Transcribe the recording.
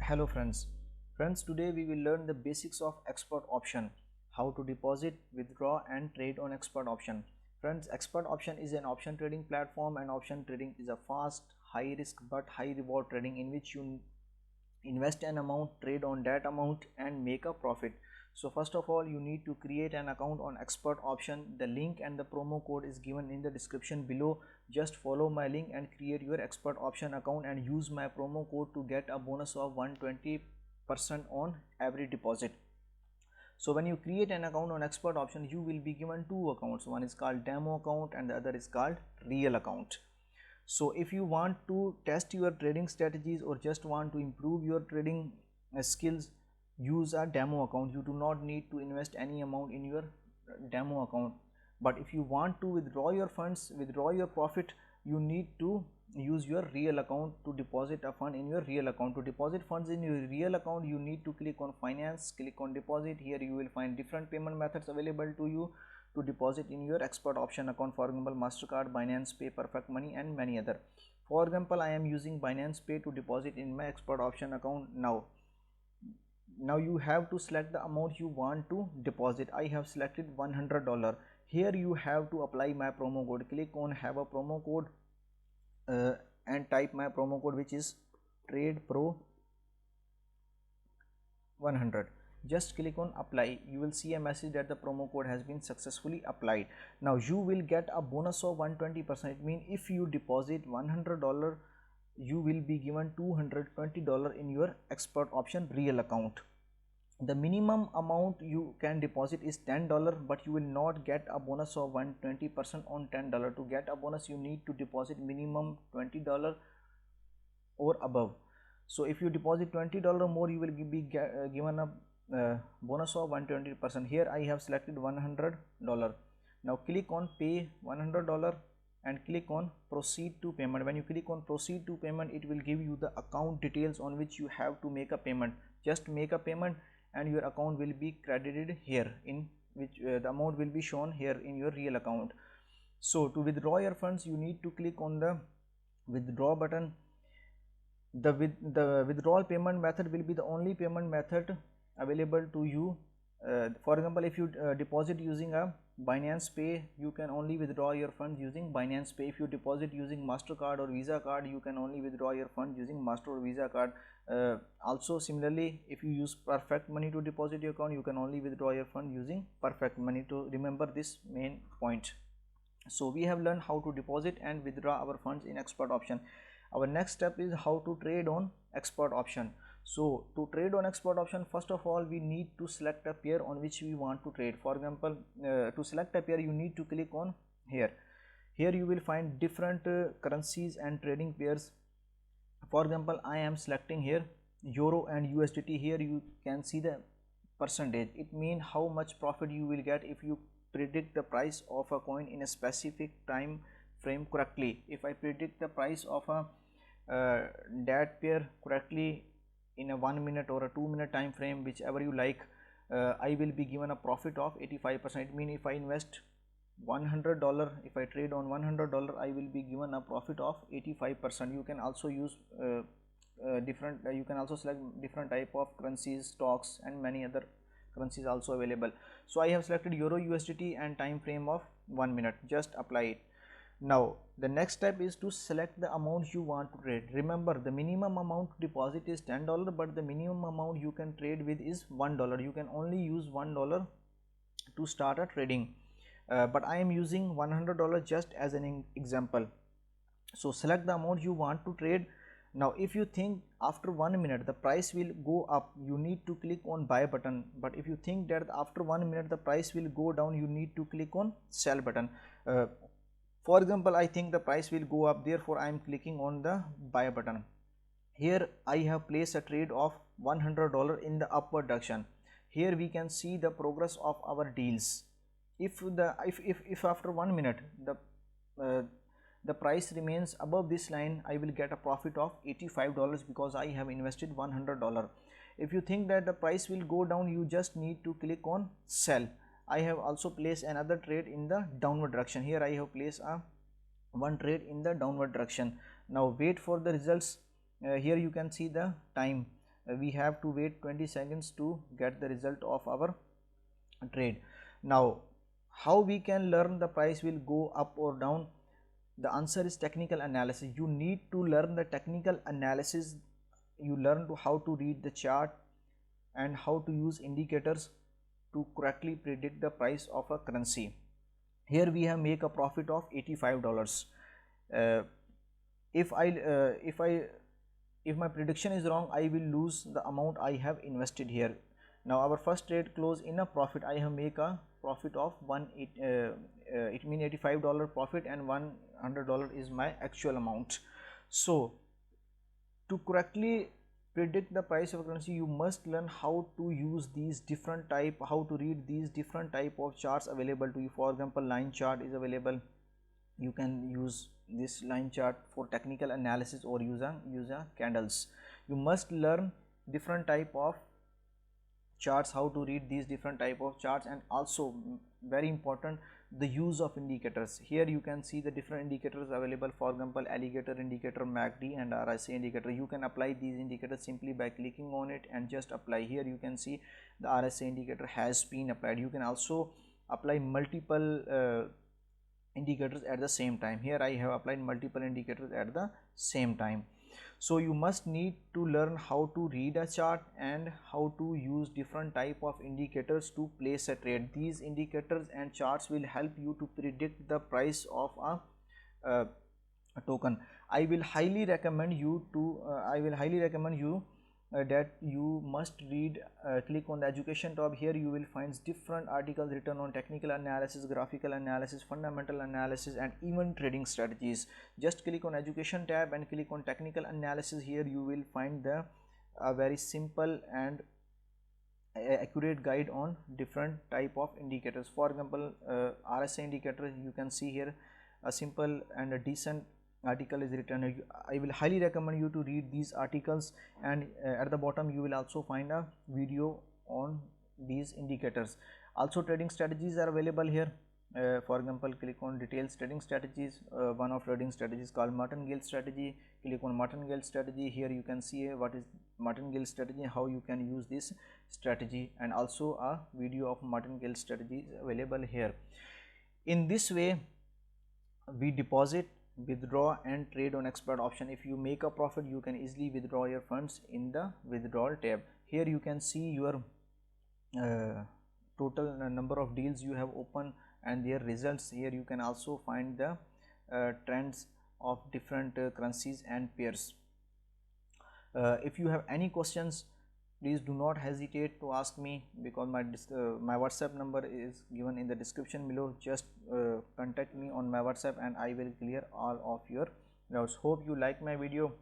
Hello friends, today we will learn the basics of expert option, how to deposit, withdraw and trade on expert option. Friends, expert option is an option trading platform, and option trading is a fast, high risk but high reward trading in which you invest an amount, trade on that amount and make a profit. So first of all, you need to create an account on expert option. The link and the promo code is given in the description below. Just follow my link and create your expert option account and use my promo code to get a bonus of 120% on every deposit. So when you create an account on expert option, you will be given two accounts. One is called demo account and the other is called real account. So if you want to test your trading strategies or just want to improve your trading skills, use a demo account. You do not need to invest any amount in your demo account. But if you want to withdraw your funds, withdraw your profit, you need to use your real account to deposit a fund in your real account. To deposit funds in your real account, you need to click on finance, click on deposit. Here you will find different payment methods available to you to deposit in your expert option account. For example, Mastercard, Binance Pay, Perfect Money and many other. For example, I am using Binance Pay to deposit in my expert option account. Now you have to select the amount you want to deposit. I have selected $100. Here you have to apply my promo code. Click on have a promo code and type my promo code, which is TradePro 100. Just click on apply. You will see a message that the promo code has been successfully applied. Now you will get a bonus of 120%. It means if you deposit $100, you will be given $220 in your expert option real account. The minimum amount you can deposit is $10, but you will not get a bonus of 120% on $10. To get a bonus, you need to deposit minimum $20 or above. So if you deposit $20 more, you will be given a bonus of 120%. Here I have selected $100. Now click on pay $100 and click on proceed to payment. When you click on proceed to payment, it will give you the account details on which you have to make a payment. Just make a payment and your account will be credited here, in which the amount will be shown here in your real account. So to withdraw your funds, you need to click on the withdraw button. The withdrawal payment method will be the only payment method available to you. For example, if you deposit using a Binance Pay, you can only withdraw your funds using Binance Pay. If you deposit using Mastercard or Visa card, you can only withdraw your funds using Master or Visa card. Also similarly, if you use Perfect Money to deposit your account, you can only withdraw your fund using Perfect Money. To remember this main point. So we have learned how to deposit and withdraw our funds in expert option. Our next step is how to trade on expert option. So to trade on expert option, first of all, we need to select a pair on which we want to trade. For example, to select a pair, you need to click on here. Here you will find different currencies and trading pairs. For example, I am selecting here Euro and USDT. Here you can see the percentage. It means how much profit you will get if you predict the price of a coin in a specific time frame correctly. If I predict the price of a that pair correctly in a 1 minute or a 2 minute time frame, whichever you like, I will be given a profit of 85%. It means if I invest $100, if I trade on $100, I will be given a profit of 85%. You can also use you can also select different type of currencies, stocks and many other currencies also available. So I have selected Euro USDT and time frame of 1 minute. Just apply it. Now the next step is to select the amount you want to trade. Remember, the minimum amount to deposit is $10, but the minimum amount you can trade with is $1. You can only use $1 to start a trading, but I am using $100 just as an example. So select the amount you want to trade. Now if you think after 1 minute the price will go up, you need to click on buy button. But if you think that after 1 minute the price will go down, you need to click on sell button. For example, I think the price will go up, therefore I am clicking on the buy button. Here I have placed a trade of $100 in the upward direction. Here we can see the progress of our deals. If after 1 minute the price remains above this line, I will get a profit of $85 because I have invested $100. If you think that the price will go down, you just need to click on sell. I have also placed another trade in the downward direction. Here I have placed one trade in the downward direction. Now wait for the results. Here you can see the time. we have to wait 20 seconds to get the result of our trade. Now how we can learn the price will go up or down? The answer is technical analysis. You need to learn the technical analysis. You learn to how to read the chart and how to use indicators to correctly predict the price of a currency. Here we have make a profit of $85. If my prediction is wrong, I will lose the amount I have invested here. Now our first trade close in a profit. I have make a profit of it mean $85 profit, and $100 is my actual amount. So to correctly predict the price of currency, you must learn how to use these different type, how to read these different type of charts available to you. For example, line chart is available. You can use this line chart for technical analysis, or use a candles. You must learn different type of charts, how to read these different type of charts, and also very important, the use of indicators. Here you can see the different indicators available. For example, alligator indicator, MACD, and RSI indicator. You can apply these indicators simply by clicking on it and just apply. Here you can see the RSI indicator has been applied. You can also apply multiple indicators at the same time. Here I have applied multiple indicators at the same time. So you must need to learn how to read a chart and how to use different type of indicators to place a trade. These indicators and charts will help you to predict the price of a token. I will highly recommend you that you must read, click on the education tab. Here you will find different articles written on technical analysis, graphical analysis, fundamental analysis, and even trading strategies. Just click on education tab and click on technical analysis. Here you will find the very simple and accurate guide on different type of indicators. For example, RSI indicator, you can see here a simple and a decent article is written. I will highly recommend you to read these articles, and at the bottom you will also find a video on these indicators. Also trading strategies are available here. For example, click on details trading strategies. One of trading strategies called martingale strategy. Click on martingale strategy. Here you can see what is martingale strategy, how you can use this strategy, and also a video of martingale strategy is available here. In this way we deposit, withdraw, and trade on expert option. If you make a profit, you can easily withdraw your funds in the withdrawal tab. Here you can see your total number of deals you have opened and their results. Here you can also find the trends of different currencies and pairs. If you have any questions, please do not hesitate to ask me, because my WhatsApp number is given in the description below. Just contact me on my WhatsApp and I will clear all of your doubts. Hope you like my video.